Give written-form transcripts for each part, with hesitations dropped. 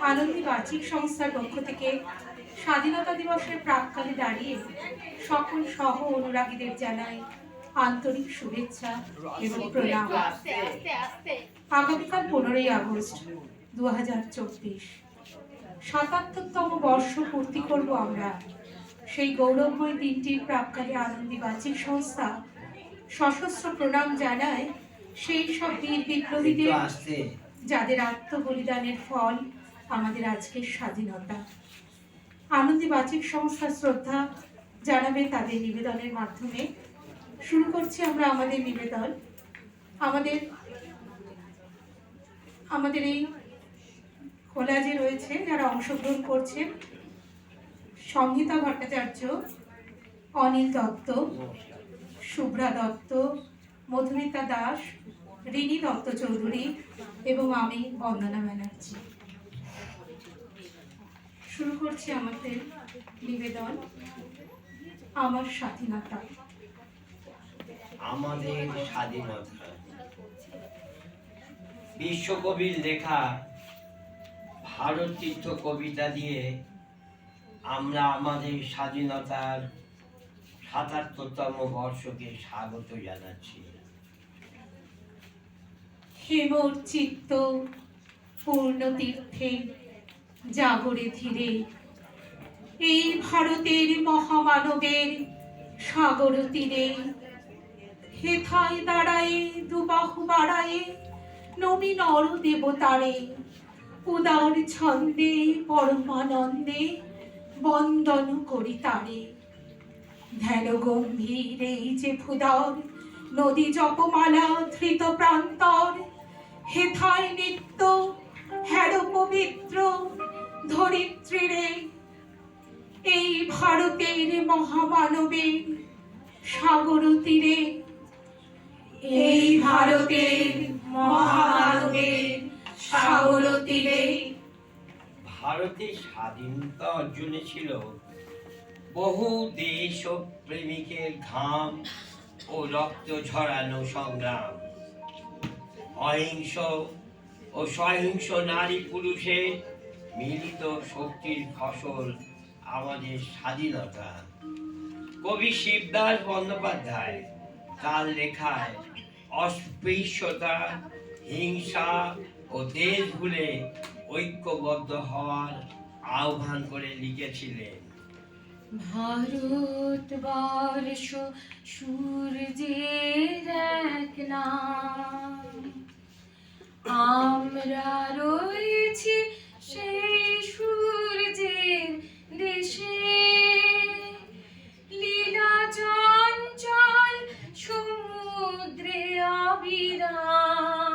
আনন্দী বাচিক সংস্থার পক্ষ থেকে স্বাধীনতা দিবসের প্রাক্কালে দাঁড়িয়ে সকল সহ অনুরাগীদের জানাই আন্তরিক শুভেচ্ছা এবং প্রণাম। আগামীকাল 15ই আগস্ট 2024 ৭৭তম বর্ষ পূর্তি করব আমরা। সেই গৌরবময় দিনটির প্রাক্কালে আনন্দী বাচিক সংস্থা সশস্ত্র প্রণাম জানায় সেই সব বীর বিপ্লবীদের যাদের আত্মবলিদানের ফল আমাদের আজকের স্বাধীনতা। আনন্দী বাচিক সংস্থা শ্রদ্ধা জানাবে তাদের নিবেদনের মাধ্যমে। শুরু করছি আমরা আমাদের নিবেদন। আমাদের এই কোলাজে রয়েছে যারা অংশগ্রহণ করছেন: সংহিতা ভট্টাচার্য, অনিল দত্ত, শুভ্রা দত্ত, মধুমিতা দাস, রিনি দত্ত চৌধুরী এবং আমি বন্দনা ব্যানার্জি। শুরু করছি আমাদের নিবেদন, আমার স্বাধীনতা। আমাদের স্বাধীনতা বিশ্বকবির লেখা ভারত তীর্থ কবিতা দিয়ে আমরা আমাদের স্বাধীনতার ৭৭তম বর্ষকে স্বাগত জানাচ্ছি। হেমর চিত্ত পূর্ণ তীর্থে জাগরে ধীরে, এই ভারতের মহামানবের সাগর তীরে, হেথায় দাঁড়ায়ে দুবাহু বাড়ায়ে নবীন অর দেবতারে, উদার ছন্দে পরমানন্দে বন্দন করি তারে। ধ্যান গম্ভীর এই যে ভূধর নদী জপমালা ধৃত প্রান্তর, হেথায় নিত্য হের পবিত্র ধরিত্রীরে, এই ভারতের মহামানবের সাগর তীরে, এই ভারতের মহামানবের সাগর তীরে। ভারতের স্বাধীনতা অর্জনে ছিল বহু দেশ ও প্রেমিকের ঘাম ও রক্ত ঝরানো সংগ্রাম। অহিংস ও সহিংস নারী পুরুষের মিলিত শক্তির ফসল আমাদের স্বাধীনতা। কবি শিবদাস বন্দ্যোপাধ্যায় তার লেখায় অস্পৃশ্যতা, হিংসা ও দেশ ভুলে ঐক্যবদ্ধ হওয়ার আহ্বান করে লিখেছিলেন। ভারতবর্ষ সূর্যের এক নাম, আমরা রয়েছি সেই সূর্যের দেশে। লীলা চঞ্চল সমুদ্রে অবিরাম,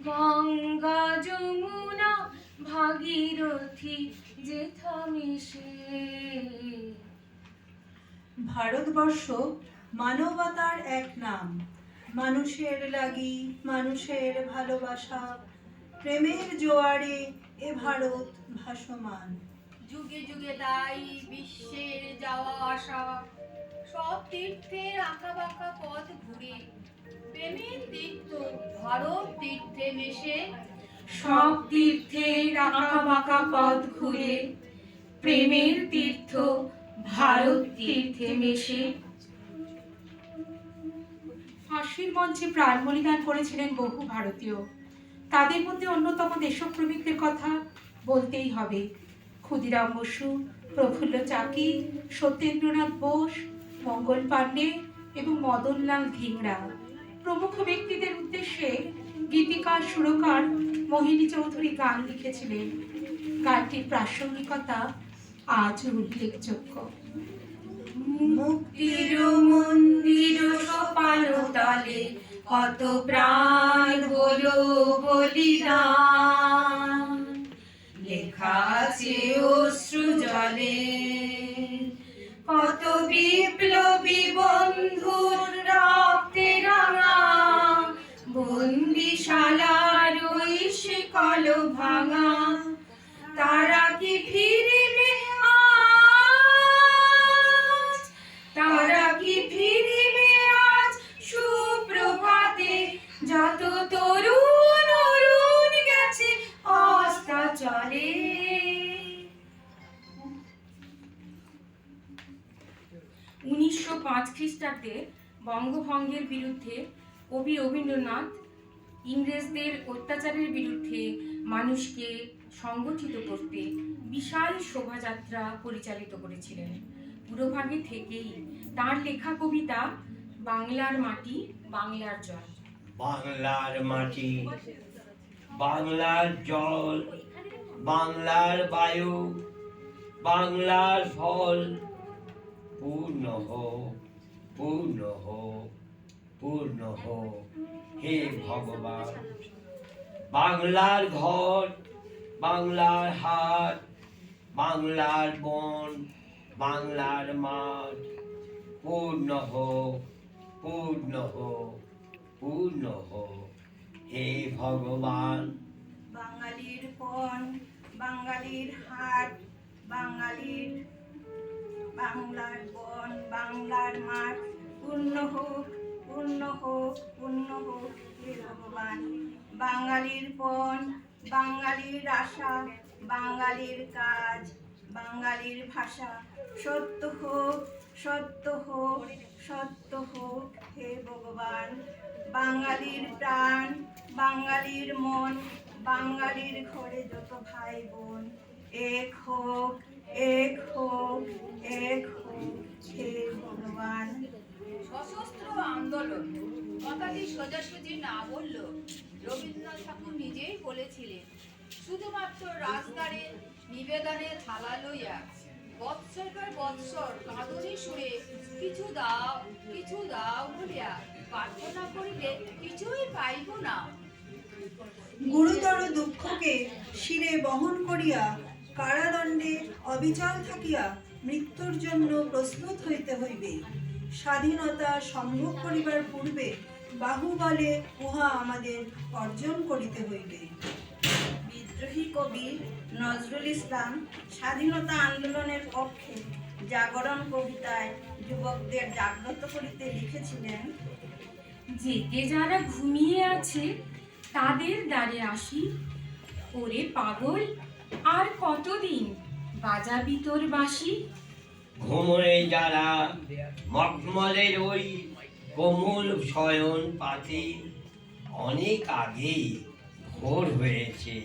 গঙ্গা যমুনা ভাগীরথী যেথা মিশে। ভারতবর্ষ মানবতার এক নাম, মানুষের লাগি মানুষের ভালোবাসা, প্রেমের জোয়ারে এ ভারত ভাসমান। যুগে যুগে তাই বিশ্বের যাওয়া আসা, সব তীর্থের আঁকা বাঁকা পথ ঘুরে, প্রেমের তীর্থ ভারত তীর্থে মেশে। সব তীর্থের আঁকা বাঁকা পথ ঘুরে, প্রেমের তীর্থ ভারত তীর্থে মেশে। ফাঁসির মঞ্চে প্রাণ বলিদান করেছিলেন বহু ভারতীয়। তাদের মধ্যে অন্যতম দেশপ্রেমিকদের কথা বলতেই হবে: ক্ষুদিরাম বসু, প্রফুল্ল চাকি, সত্যেন্দ্রনাথ বোস, মঙ্গল পাণ্ডে এবং মদনলাল ধিংরা প্রমুখ ব্যক্তিদের উদ্দেশ্যে গীতিকার সুরকার মোহিনী চৌধুরী গান লিখেছিলেন। গানটির প্রাসঙ্গিকতা আজও উল্লেখযোগ্য। মুক্তির মন্দির সোপান তলে কত প্রাণ হলো বলিদান, লেখা আছে অশ্রু জলে কত বিপ্লবী বন্ধুর রক্তে রাঙা, বন্দিশালার ওই শিকল ভাঙা। তারা কি ফিরিবে আজ, তারা কি ফিরিবে আজ সুপ্রভাতে, যত তরুণ অরুণ গেছে সালে 1905 খ্রিস্টাব্দে বঙ্গভঙ্গের বিরুদ্ধে কবি রবীন্দ্রনাথ ইংরেজদের অত্যাচারের বিরুদ্ধে মানুষকে সংগঠিত করতে বিশাল শোভাযাত্রা পরিচালিত করেছিলেন। পুরোভাগে থেকেই তার লেখা কবিতা বাংলার মাটি বাংলার জল। বাংলার মাটি, বাংলার জল, বাংলার বায়ু, বাংলার ফল, পূর্ণ হোক, পূর্ণ হোক, পূর্ণ হোক হে ভগবান। বাংলার ঘর, বাংলার হাট, বাংলার বন, বাংলার মাঠ, পূর্ণ হোক, পূর্ণ হোক, পূর্ণ হোক হে ভগবান। বাঙালির বন, বাঙালির হাট, বাঙালির বাংলার বন, বাংলার মাঠ, পূর্ণ হোক, পূর্ণ হোক, পূর্ণ হোক হে ভগবান। বাঙালির বন, বাঙালির আশা, বাঙালির কাজ, বাঙালির ভাষা, সত্য হোক, সত্য হোক, সত্য হোক হে ভগবান। বাঙালির প্রাণ, বাঙালির মন, বাঙালির ঘরে যত ভাই বোন, এক হোক, এক হোক, এক হোক হে ভগবান। সশস্ত্র আন্দোলন কথাটি সোজাসুজি না বললেও রবীন্দ্রনাথ ঠাকুর নিজেই বলেছিলেন, শুধুমাত্র রাজদারের নিবেদনে থালা লইয়া বৎসর পর বৎসর কাঁদনি সুরে কিছু দাও বলিয়া প্রার্থনা করিলে কিছুই পাইব না। গুরুতর দুঃখকে শিরে বহন করিয়া কারাদণ্ডে অবিচল থাকিয়া মৃত্যুর জন্য প্রস্তুত হইতে হইবে। স্বাধীনতা সম্ভব করিবার পূর্বে বাহুবলে উহা আমাদের অর্জন করিতে হইবে। বিদ্রোহী কবি নজরুল ইসলাম স্বাধীনতা আন্দোলনের পক্ষে জাগরণ কবিতায় যুবকদের জাগ্রত করিতে লিখেছিলেন, জেগে যারা ঘুমিয়ে আছে তাদের দ্বারে আসি, ওরে পাগল আর কতদিন বাজাবি তোর বাঁশি। ঘুমোরে যারা মখমলের ওই কোমল শয়ন পাতে, অনেক আগেই ভোর হয়েছে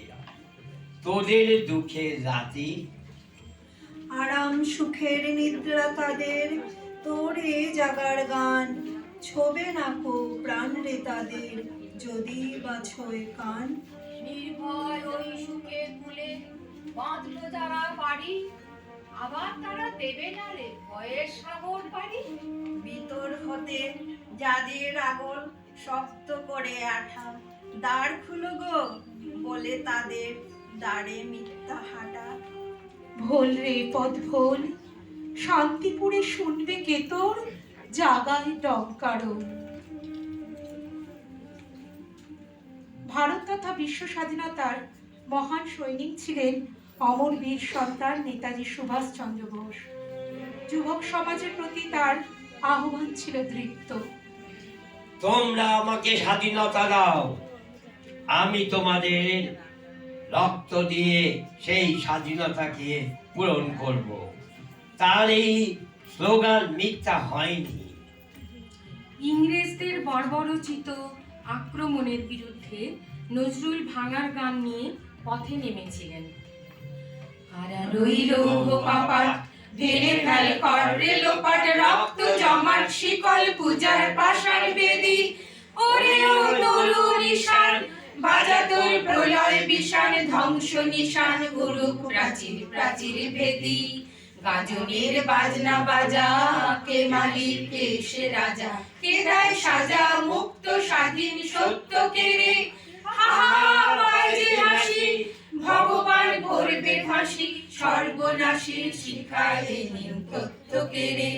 তোদের দুঃখের রাতে। আরাম সুখের নিদ্রা তাদের, তোরে জাগার গান, ছোবে না কো প্রাণ রে তাদের, যদি বাছয় কান। নির্ভয় ওই সুখের কূলে বাঁধলো যারা বাড়ি, আবার তারা দেবে না রে ভয়ের সাগর পাড়ি। ভিতর হতে যাদের আগল শক্ত করে আঠা, দ্বার খুলো গো বলে তাদের দ্বারে মিথ্যা হাঁটা। ভোল রে পদ ভোল, শান্তিপুরে শুনবে কে তোর জাগায় ডঙ্কারো। ভারত তথা বিশ্ব স্বাধীনতার মহান সৈনিক ছিলেন অমর বীর সন্তান নেতাজি সুভাষচন্দ্র বোস। যুবক সমাজের প্রতি তার আহ্বান ছিল দৃপ্ত। তোমরা আমাকে স্বাধীনতা দাও, আমি তোমাদের রক্ত দিয়ে সেই স্বাধীনতাকে পূরণ করব। তার এই স্লোগান মিথ্যা হয়নি। ইংরেজদের বর্বরোচিত আক্রমণের বিরুদ্ধে নজরুল ভাঙার গান নিয়ে পথে নেমেছিলেন। রইল কপাট ভেঙে ফেল কর রে লোপাট, রক্ত জমাট শিকল পূজার পাষাণ বেদি, ওরে ও তরু নিশান বাজা তোর প্রলয় বিষাণ, ধ্বংস নিশান গুরু প্রাচীর প্রাচীর ভেদি। গাজনের বাজনা বাজা, কে মালিক কে সে রাজা, কে দেয় সাজা মুক্ত স্বাধীন সত্য কে রে। হাসি ভগবান ভরবে ফাঁসি, সর্বনাশীর শিখায় নিম তত্ত্ব কে রে।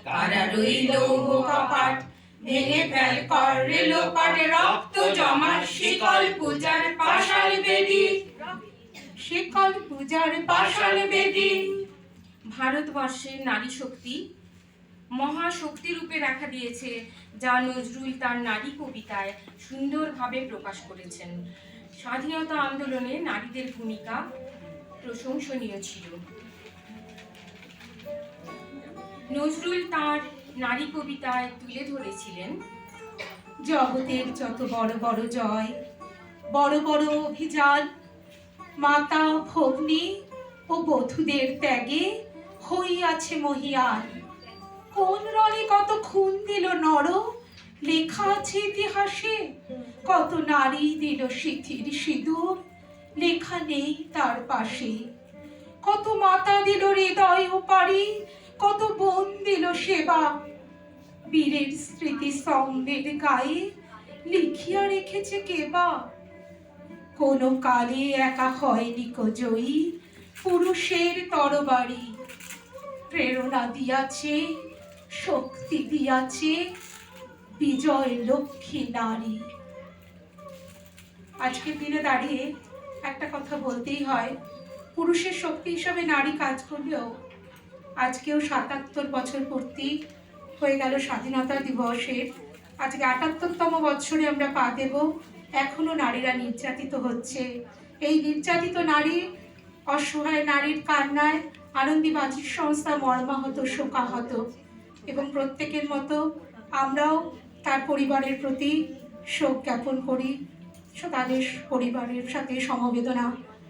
কারা রইল কপাট ভেঙে ফেল কর রে লোপাট, রক্ত জমাট শিকল পূজার পাষাণ বেদি, শিকল পূজার পাষাণ বেদি। ভারতবর্ষের নারী শক্তি মহাশক্তি রূপে দেখা দিয়েছে, যা নজরুল তার নারী কবিতায় সুন্দরভাবে প্রকাশ করেছেন। স্বাধীনতা আন্দোলনে নারীদের ভূমিকা প্রশংসনীয় ছিল। নজরুল তার নারী কবিতায় তুলে ধরেছিলেন জগতের যত বড় বড় জয়, বড় বড় অভিযান, মাতা ভগ্নী ও বধূদের ত্যাগে হইয়াছে মহিয়ান। কোন রণে কত খুন দিল নর, লেখা আছে ইতিহাসে। কত নারী দিল সিথির সিঁদুর, লেখা নেই তার পাশে। কত মাতা দিল হৃদয় পারি, কত বোন দিল সেবা। বীরের স্মৃতি স্তম্ভের গায়ে লিখিয়া রেখেছে কেবা। কোন কালে একা হয়নি কো জয়ী, পুরুষের তরবারি। প্রেরণা দিয়াছে, শক্তি দিয়াছে, বিজয় লক্ষ্মী নারী। আজকের দিনে দাঁড়িয়ে একটা কথা বলতেই হয়, পুরুষের শক্তি হিসাবে নারী কাজ করলেও আজকেও ৭৭ বছর পূর্তি হয়ে গেল স্বাধীনতা দিবসের। আজকে ৭৮তম বছরে আমরা পা দেব, এখনো নারীরা নির্যাতিত হচ্ছে। এই নির্যাতিত নারী, অসহায় নারীর কান্নায় আনন্দী বাচিক সংস্থা মর্মাহত, শোকাহত, এবং প্রত্যেকের মতো আমরাও তার পরিবারের প্রতি শোক জ্ঞাপন করি, তাদের পরিবারের সাথে সমবেদনা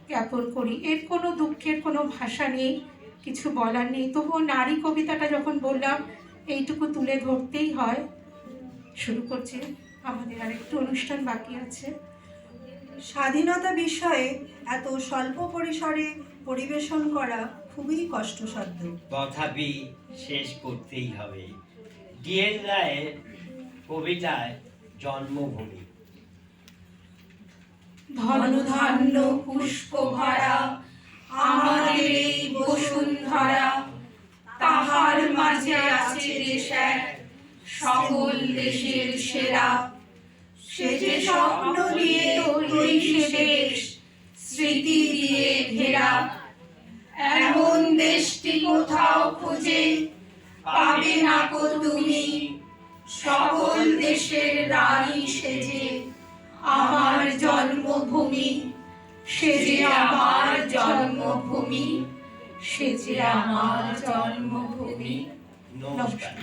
জ্ঞাপন করি। এর কোনো দুঃখের কোনো ভাষা নেই, কিছু বলার নেই। তবুও নারী কবিতাটা যখন বললাম, এইটুকু তুলে ধরতেই হয়। শুরু করছি, আমাদের আরেকটু অনুষ্ঠান বাকি আছে। স্বাধীনতা বিষয়ে এত স্বল্প পরিসরে পরিবেশন করা খুবই কষ্টসাধ্য। তথাপি শেষ করতেই হবে। ডিএল রায়ের কবিতায় জন্মভূমি। ধনধান্য পুষ্প ভরা আমাদের এই বসুন্ধরা, তাহার মাঝে আছে দেশ এক, সকল দেশের সেরা। সে যে স্বপ্ন নিয়ে তৈরি সে দেশ, স্মৃতি দিয়ে ঘেরা। এমন দেশটি কোথাও খুঁজে পাবে না কো তুমি, সকল দেশের রানী সেজে আমার জন্মভূমি। সে যে আমার জন্মভূমি, সে যে আমার জন্মভূমি। নমস্কার।